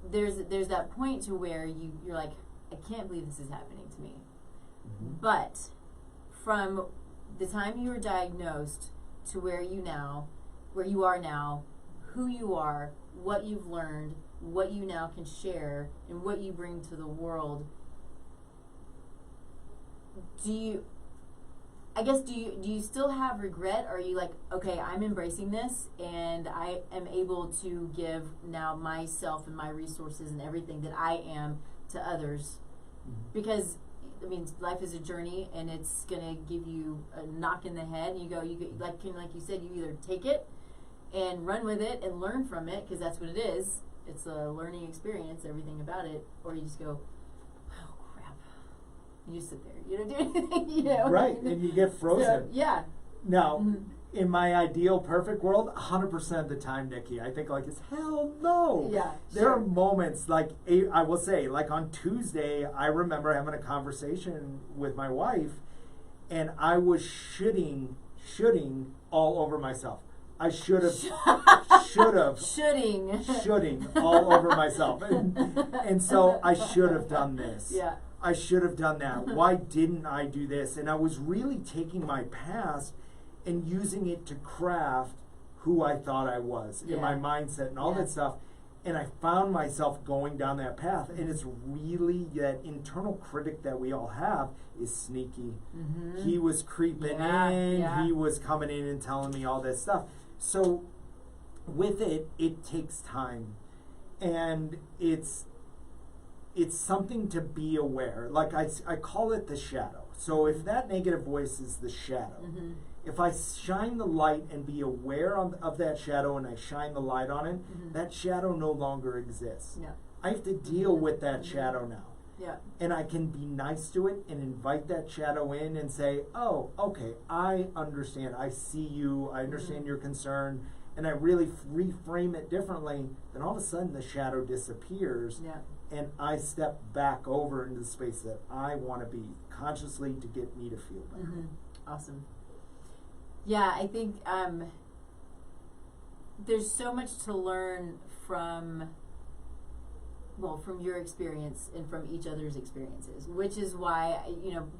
there's that point to where you're like, I can't believe this is happening to me. But from the time you were diagnosed to where you are now, who you are, what you've learned, what you now can share, and what you bring to the world, do you still have regret? Or are you like, okay, I'm embracing this and I am able to give now myself and my resources and everything that I am to others? Because life is a journey and it's gonna give you a knock in the head and like you said, you either take it and run with it and learn from it, because that's what it is. It's a learning experience, everything about it, or you just go, oh crap. You just sit there, you don't do anything, Right, and you get frozen. So, Now, in my ideal perfect world, 100% of the time, Nikki, I think like, it's hell no. There are moments like, I will say, like on Tuesday, I remember having a conversation with my wife and I was shitting all over myself. I should have shooting all over myself. And so I should have done this. I should have done that. Why didn't I do this? And I was really taking my past and using it to craft who I thought I was in my mindset and all that stuff. And I found myself going down that path. And it's really that internal critic that we all have is sneaky. He was creeping in. He was coming in and telling me all this stuff. So with it takes time. And it's something to be aware. Like I call it the shadow. So if that negative voice is the shadow, if I shine the light and be aware of that shadow and I shine the light on it, that shadow no longer exists. I have to deal with that shadow now. Yeah. And I can be nice to it and invite that shadow in and say, oh, okay, I understand. I see you. I understand your concern. And I really reframe it differently. Then all of a sudden the shadow disappears. Yeah. And I step back over into the space that I want to be consciously to get me to feel better. Awesome. Yeah, I think there's so much to learn from your experience and from each other's experiences, which is why,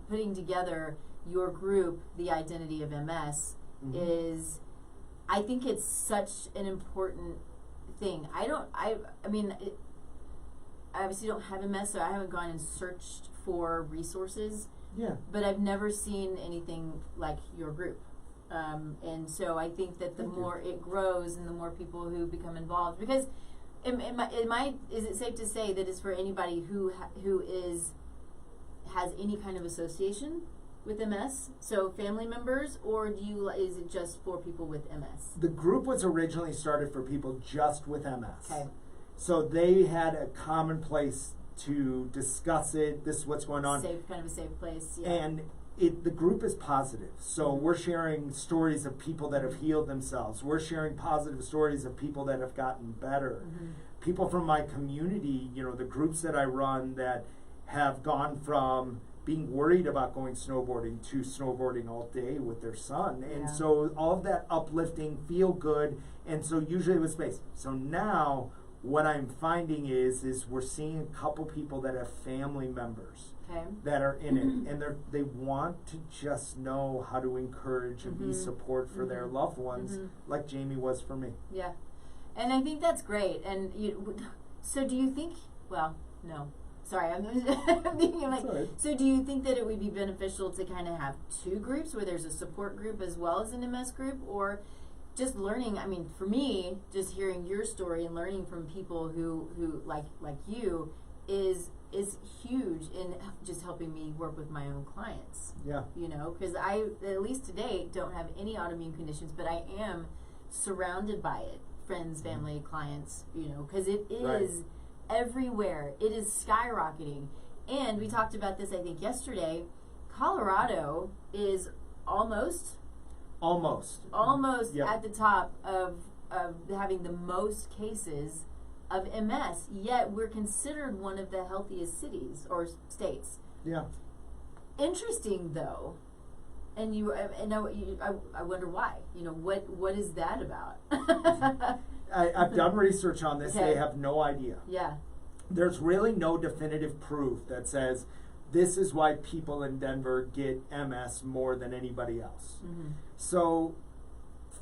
putting together your group, The Identity of MS, is, I think it's such an important thing. I obviously don't have MS, so I haven't gone and searched for resources. Yeah. But I've never seen anything like your group. And so I think that the more it grows and the more people who become involved, because is it safe to say that it's for anybody who has any kind of association with MS? So family members, or is it just for people with MS? The group was originally started for people just with MS. Okay. So they had a common place to discuss it. This is what's going on. Kind of a safe place. Yeah. And the group is positive. So we're sharing stories of people that have healed themselves. We're sharing positive stories of people that have gotten better. People from my community, the groups that I run that have gone from being worried about going snowboarding to snowboarding all day with their son. And so all of that uplifting, feel good. And so usually with space. So now what I'm finding is we're seeing a couple people that have family members that are in it, and they want to just know how to encourage and be support for their loved ones, like Jamie was for me. Yeah, and I think that's great. And so do you think? Well, no. Sorry, I'm thinking like. So do you think that it would be beneficial to kind of have two groups, where there's a support group as well as an MS group, or just learning? I mean, for me, just hearing your story and learning from people who like you is huge in just helping me work with my own clients. Yeah. Because I, at least to date, don't have any autoimmune conditions, but I am surrounded by it. Friends, family, clients, because it is everywhere. It is skyrocketing. And we talked about this, I think, yesterday. Colorado is almost at the top of having the most cases of MS, yet we're considered one of the healthiest cities or states. Yeah. Interesting, though, and I wonder why. What is that about? I've done research on this. They have no idea. Yeah. There's really no definitive proof that says this is why people in Denver get MS more than anybody else. So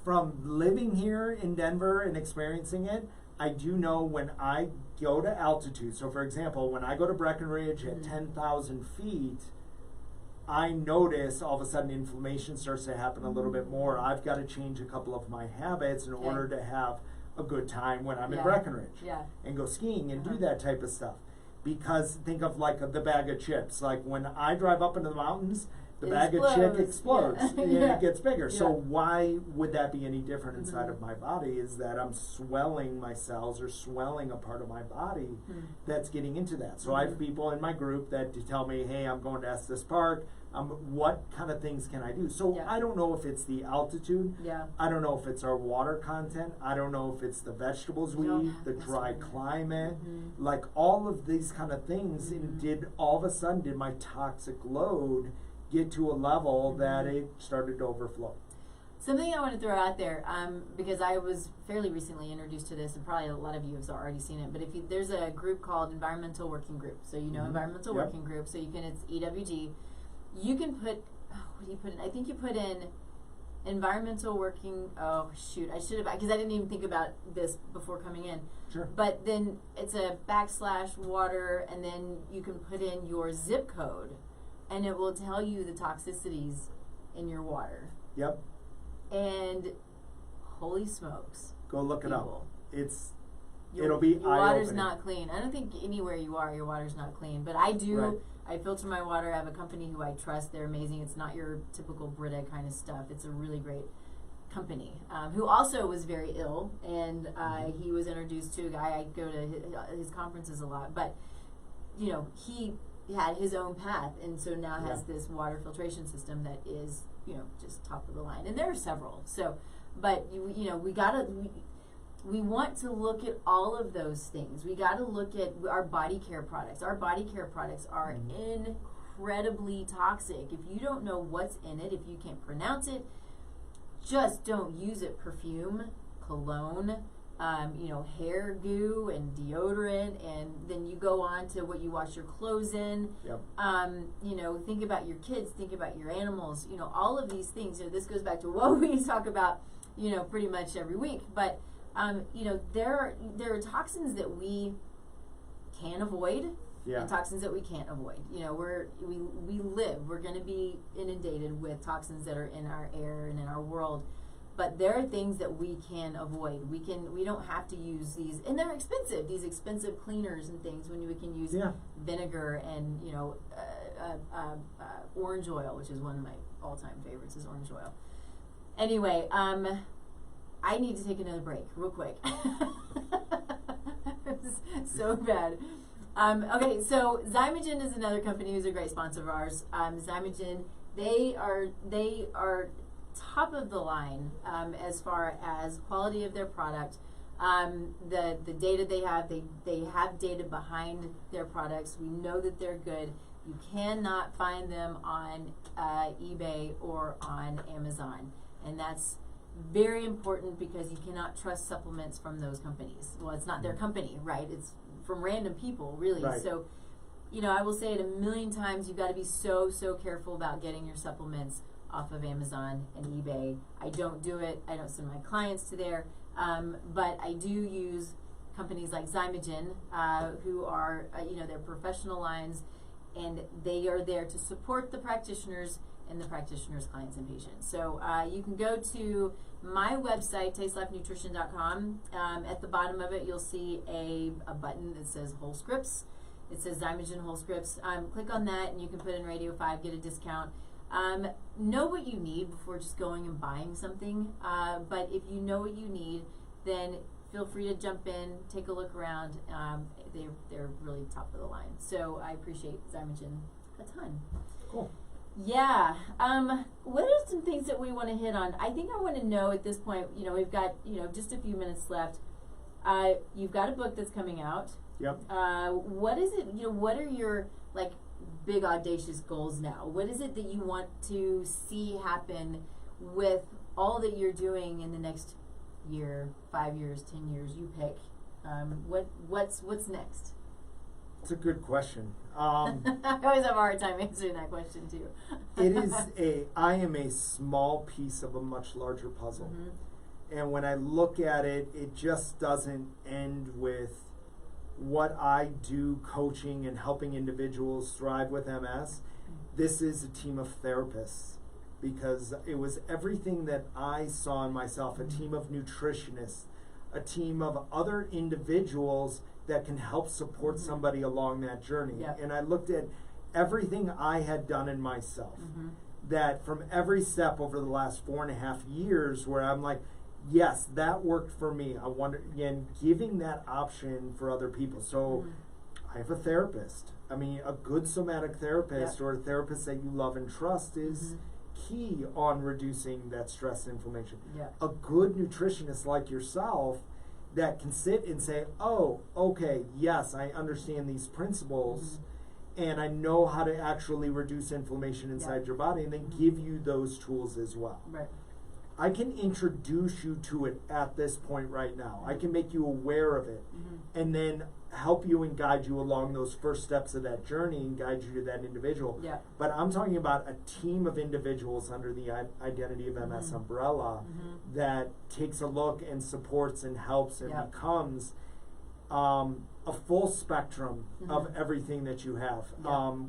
from living here in Denver and experiencing it, I do know when I go to altitude, so for example, when I go to Breckenridge at 10,000 feet, I notice all of a sudden inflammation starts to happen a little bit more. I've got to change a couple of my habits in order to have a good time when I'm in Breckenridge and go skiing and do that type of stuff. Because think of like the bag of chips. Like when I drive up into the mountains, the bag of chips explodes and it gets bigger. So why would that be any different inside of my body? Is that I'm swelling my cells or swelling a part of my body that's getting into that. So I have people in my group that tell me, hey, I'm going to Estes Park. What kind of things can I do? So I don't know if it's the altitude. I don't know if it's our water content. I don't know if it's the vegetables we eat, the dry climate, like all of these kind of things. And did my toxic load get to a level that it started to overflow? Something I want to throw out there, because I was fairly recently introduced to this, and probably a lot of you have already seen it, but there's a group called Environmental Working Group. So Environmental Working Group, so it's EWG. You can put, what do you put in? I think you put in environmental working, I should have, because I didn't even think about this before coming in. Sure. But then it's a /water, and then you can put in your zip code, and it will tell you the toxicities in your water. Yep. And holy smokes. Go look it up. It'll be eye-opening. Your water's not clean. I don't think anywhere you are, your water's not clean. But I do. Right. I filter my water. I have a company who I trust. They're amazing. It's not your typical Brita kind of stuff. It's a really great company, who also was very ill. And he was introduced to a guy. I go to his conferences a lot. But, he had his own path, and so now has this water filtration system that is, just top of the line. And there are several. So, but we want to look at all of those things. We got to look at our body care products. Our body care products are incredibly toxic. If you don't know what's in it, if you can't pronounce it, just don't use it. Perfume, cologne, hair goo and deodorant, and then you go on to what you wash your clothes in. Yep. Think about your kids, think about your animals, all of these things. This goes back to what we talk about, pretty much every week. But, there are toxins that we can avoid and toxins that we can't avoid. We're going to be inundated with toxins that are in our air and in our world. But there are things that we can avoid. We don't have to use these, and they're expensive. These expensive cleaners and things, when we can use vinegar and orange oil, which is one of my all-time favorites, is orange oil. Anyway, I need to take another break, real quick. It's so bad. Okay, so Zymogen is another company who's a great sponsor of ours. Zymogen, they are top of the line as far as quality of their product. The data they have data behind their products. We know that they're good. You cannot find them on eBay or on Amazon, and that's very important because you cannot trust supplements from those companies. Well, it's not their company, right? It's from random people, really. Right. So, I will say it a million times, you've got to be so careful about getting your supplements off of Amazon and eBay. I don't do it. I don't send my clients to there. But I do use companies like Zymogen, who are, they're professional lines, and they are there to support the practitioners and the practitioners' clients and patients. So you can go to my website, tastelifenutrition.com. At the bottom of it, you'll see a button that says Whole Scripts. It says Zymogen Whole Scripts. Click on that, and you can put in Radio 5, get a discount. Know what you need before just going and buying something. But if you know what you need, then feel free to jump in, take a look around. They're really top of the line. So I appreciate Zymogen a ton. Cool. Yeah. What are some things that we want to hit on? I think I want to know at this point, we've got, just a few minutes left. You've got a book that's coming out. Yep. What is it, what are your, big audacious goals now? What is it that you want to see happen with all that you're doing in the next year, 5 years, 10 years? You pick. What's next? It's a good question. I always have a hard time answering that question too. I am a small piece of a much larger puzzle. Mm-hmm. And when I look at it, it just doesn't end with what I do coaching and helping individuals thrive with MS. This is a team of therapists, because it was everything that I saw in myself, a team of nutritionists, a team of other individuals that can help support somebody along that journey. Yep. And I looked at everything I had done in myself, that from every step over the last 4.5 years, where I'm like, yes, that worked for me. I wonder, again, giving that option for other people. So I have a therapist. I mean, a good somatic therapist or a therapist that you love and trust is key on reducing that stress and inflammation. A good nutritionist like yourself that can sit and say, oh, okay, yes, I understand these principles and I know how to actually reduce inflammation inside your body, and then give you those tools as well. Right. I can introduce you to it at this point right now. I can make you aware of it and then help you and guide you along those first steps of that journey and guide you to that individual. Yeah. But I'm talking about a team of individuals under the Identity of MS umbrella that takes a look and supports and helps and becomes a full spectrum of everything that you have.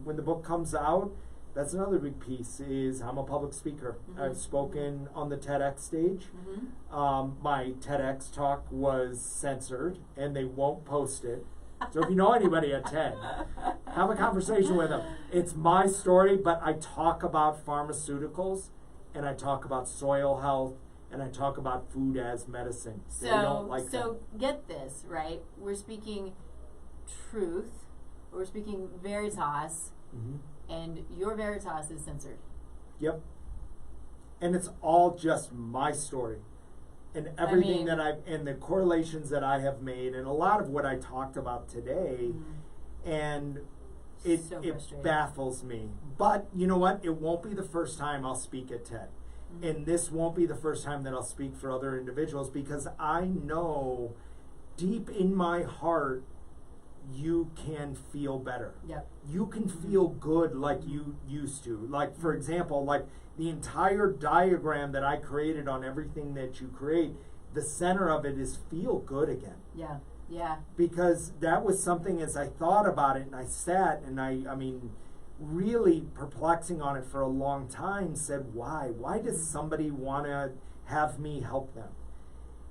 When the book comes out, that's another big piece, is I'm a public speaker. I've spoken on the TEDx stage. My TEDx talk was censored and they won't post it. So if you know anybody at TED, have a conversation with them. It's my story, but I talk about pharmaceuticals and I talk about soil health and I talk about food as medicine. So get this, right? We're speaking truth we're speaking Veritas, Mm-hmm. and your Veritas is censored. Yep. And it's all just my story. And everything that and the correlations that I have made, and a lot of what I talked about today, and it baffles me. But you know what? It won't be the first time I'll speak at TED. And this won't be the first time that I'll speak for other individuals, because I know deep in my heart you can feel better. Yep. You can feel good like you used to. Like, for example, like the entire diagram that I created on everything that you create, the center of it is feel good again. Yeah, yeah. Because that was something, as I thought about it and I sat and I mean, really perplexing on it for a long time, said, why? Why does somebody want to have me help them?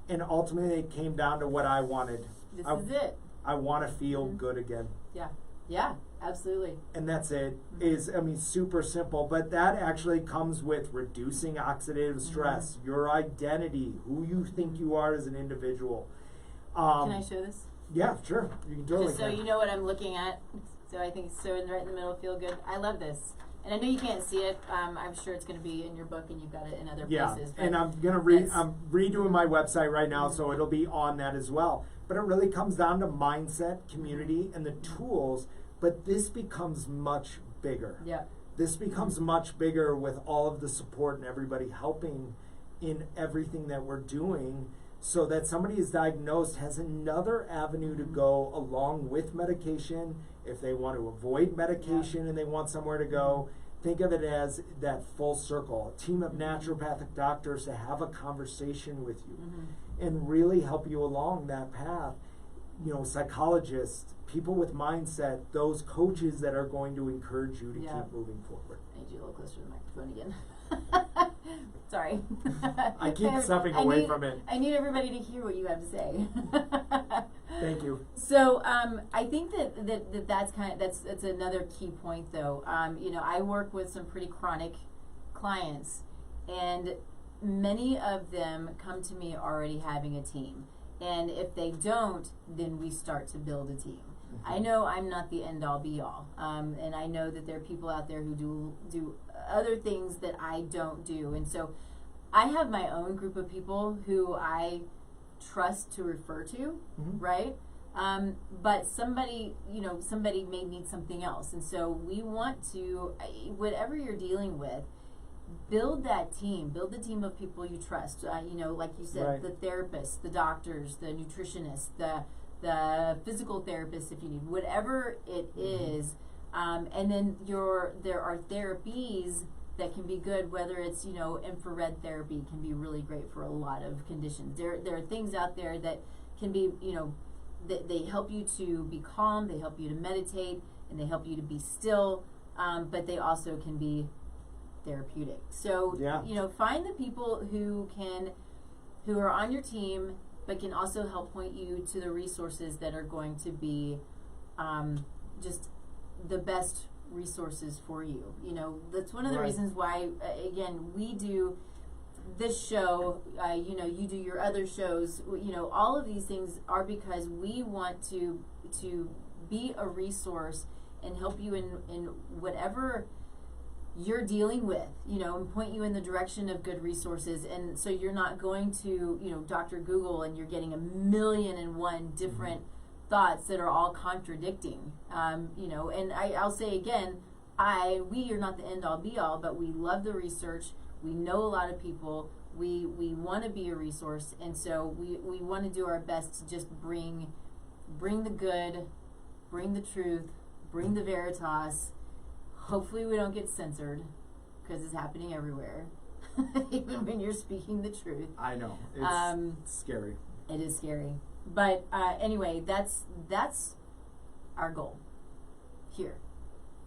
And ultimately it came down to what I wanted. This is it. I want to feel good again. Yeah, yeah, absolutely. And that's it. Is, I mean, super simple, but that actually comes with reducing oxidative stress, your identity, who you think you are as an individual. Can I show this? Yeah, sure. You can totally. Just so you know what I'm looking at. So I think so right in the middle, feel good. I love this. And I know you can't see it. I'm sure it's going to be in your book, and you've got it in other places. Yeah, and I'm redoing my website right now, so it'll be on that as well. But it really comes down to mindset, community, and the tools. But this becomes much bigger. Yeah. This becomes much bigger with all of the support and everybody helping in everything that we're doing, so that somebody is diagnosed has another avenue to go along with medication. If they want to avoid medication and they want somewhere to go, think of it as that full circle, a team of naturopathic doctors to have a conversation with you and really help you along that path. You know, psychologists, people with mindset, those coaches that are going to encourage you to keep moving forward. I need you a little closer to the microphone again. Sorry. I keep stepping away from it. I need everybody to hear what you have to say. Thank you. So I think that's another key point, though. You know, I work with some pretty chronic clients, and many of them come to me already having a team. And if they don't, then we start to build a team. I know I'm not the end-all, be-all, and I know that there are people out there who do other things that I don't do, and so I have my own group of people who I trust to refer to, right? But somebody may need something else, and so we want to, whatever you're dealing with, build that team. Build the team of people you trust. You know, like you said, the therapists, the doctors, the nutritionists, the physical therapist, if you need, whatever it is. And then there are therapies that can be good, whether it's, you know, infrared therapy can be really great for a lot of conditions. There are things out there that can be, you know, they help you to be calm, they help you to meditate, and they help you to be still, but they also can be therapeutic. So, you know, find the people who are on your team, but can also help point you to the resources that are going to be just the best resources for you. You know, that's one of the reasons why, again, we do this show, you know, you do your other shows, you know, all of these things are because we want to be a resource and help you in whatever you're dealing with, you know, and point you in the direction of good resources. And so you're not going to, you know, Dr. Google and you're getting 1,000,001 different thoughts that are all contradicting, you know. And I'll say again, we are not the end all be all, but we love the research. We know a lot of people. We want to be a resource, and so we want to do our best to just bring the good, bring the truth, bring the Veritas. Hopefully we don't get censored, because it's happening everywhere, even when you're speaking the truth. I know. It's scary. It is scary. But anyway, that's our goal here.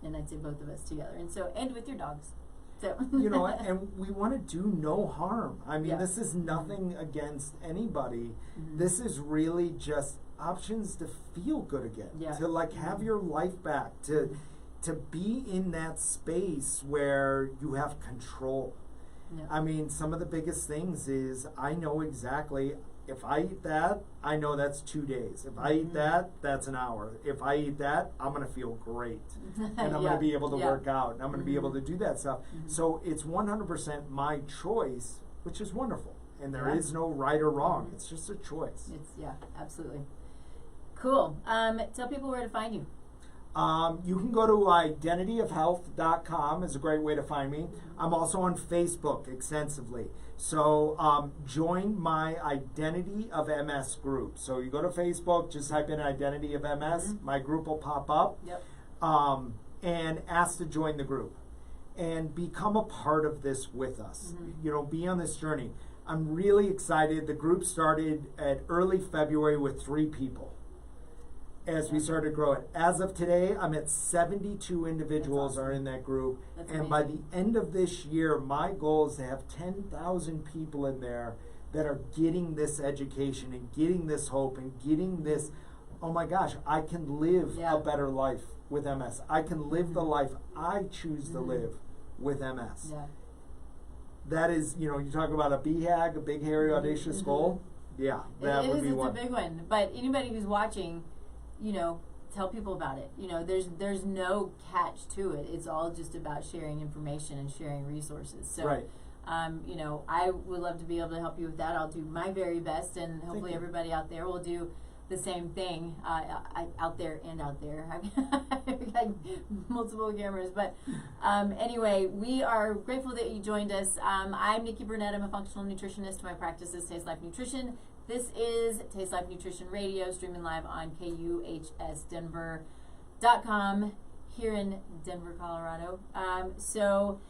And I'd say both of us together. And with your dogs. So you know, and we want to do no harm. I mean, this is nothing against anybody. This is really just options to feel good again. To like have your life back, to be in that space where you have control. I mean, some of the biggest things is I know exactly, if I eat that, I know that's 2 days. If I eat that, that's an hour. If I eat that, I'm going to feel great. And I'm going to be able to work out. And I'm going to be able to do that stuff. So it's 100% my choice, which is wonderful. And there is no right or wrong. It's just a choice. Absolutely. Cool. Tell people where to find you. You can go to identityofhealth.com is a great way to find me. I'm also on Facebook extensively. So join my Identity of MS group. So you go to Facebook, just type in Identity of MS. My group will pop up. And ask to join the group. And become a part of this with us. You know, be on this journey. I'm really excited. The group started at early February with 3 people. As we started to grow it. As of today, I'm at 72 individuals are in that group. And by the end of this year, my goal is to have 10,000 people in there that are getting this education and getting this hope and getting this, oh my gosh, I can live a better life with MS. I can live the life I choose to live with MS. That is, you know, you talk about a BHAG, a big, hairy, audacious goal. That would be one. It's a big one. But anybody who's watching, you know, tell people about it. You know, there's no catch to it. It's all just about sharing information and sharing resources. So, you know, I would love to be able to help you with that. I'll do my very best, and hopefully everybody out there will do the same thing. Out there and out there. I've got multiple cameras. But anyway, we are grateful that you joined us. I'm Nikki Burnett. I'm a functional nutritionist. My practice is Taste Life Nutrition. This is Taste Life Nutrition Radio, streaming live on KUHSdenver.com here in Denver, Colorado. So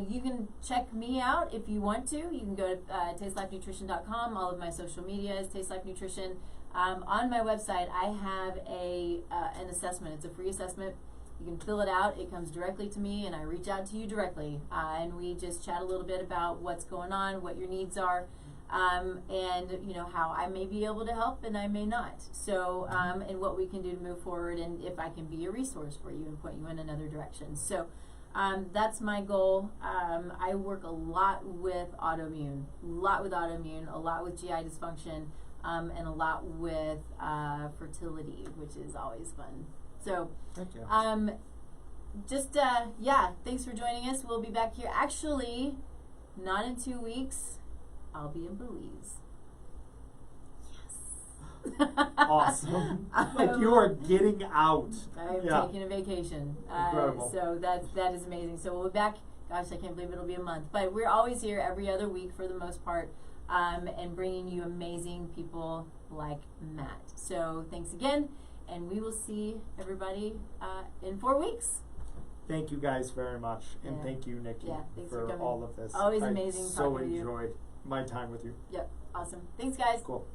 you can check me out if you want to. You can go to tastelifenutrition.com. All of my social media is Taste Life Nutrition. On my website, I have an assessment. It's a free assessment. You can fill it out. It comes directly to me, and I reach out to you directly. And we just chat a little bit about what's going on, what your needs are. And you know how I may be able to help and I may not. So and what we can do to move forward, and if I can be a resource for you and point you in another direction. So that's my goal. I work a lot with autoimmune, a lot with GI dysfunction, and a lot with fertility, which is always fun. So thank you. Thanks for joining us. We'll be back here actually not in 2 weeks. I'll be in Belize. Yes. Awesome. Like you are getting out. I'm taking a vacation. Incredible. So that is amazing. So we'll be back. Gosh, I can't believe it'll be a month. But we're always here every other week for the most part, and bringing you amazing people like Matt. So thanks again, and we will see everybody in 4 weeks. Thank you guys very much, and thank you, Nikki, for all of this. Always amazing talking to you. I so enjoyed my time with you. Yep, awesome. Thanks, guys. Cool.